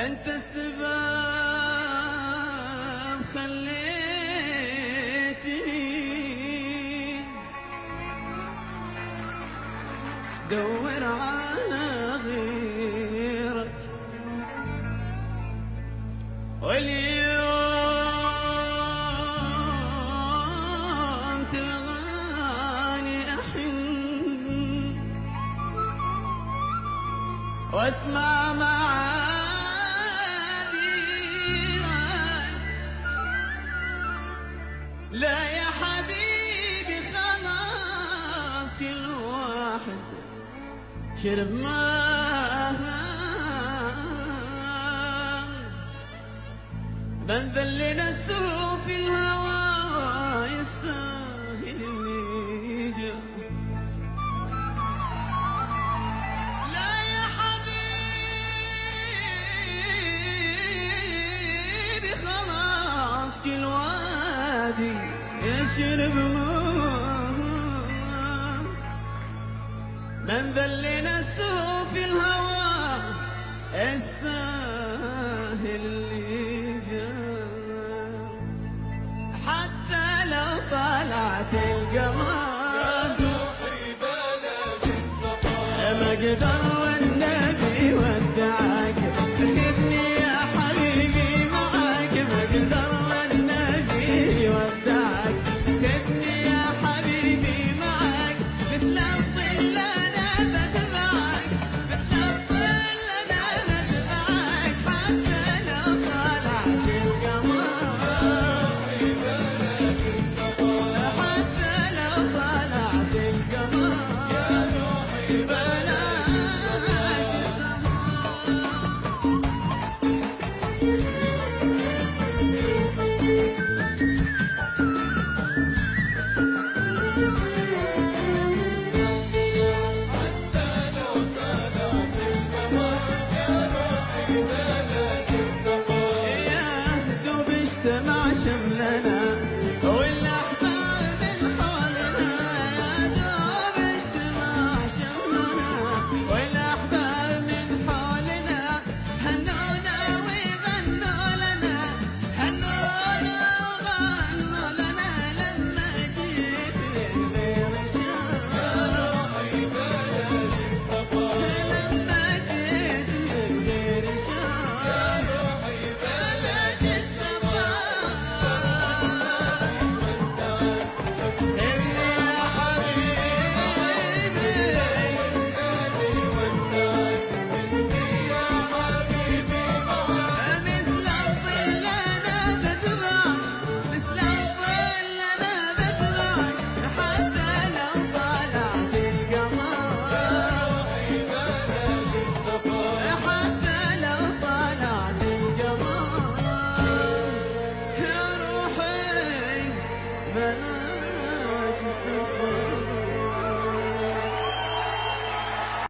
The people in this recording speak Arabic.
انت السبب خليتني دور على غيرك، واليوم تلغاني أحن واسمع معاذيرك. لا يا حبيبي خلاص كل واحد شرب ماء، من ذا اللي نفسه في الهوى يستاهل اللي جا. لا يا حبيبي خلاص كل وادي يشرب ماء، من ذا اللي نفسه في الهوى يستاهل اللي جا. حتى لو طلعت القمر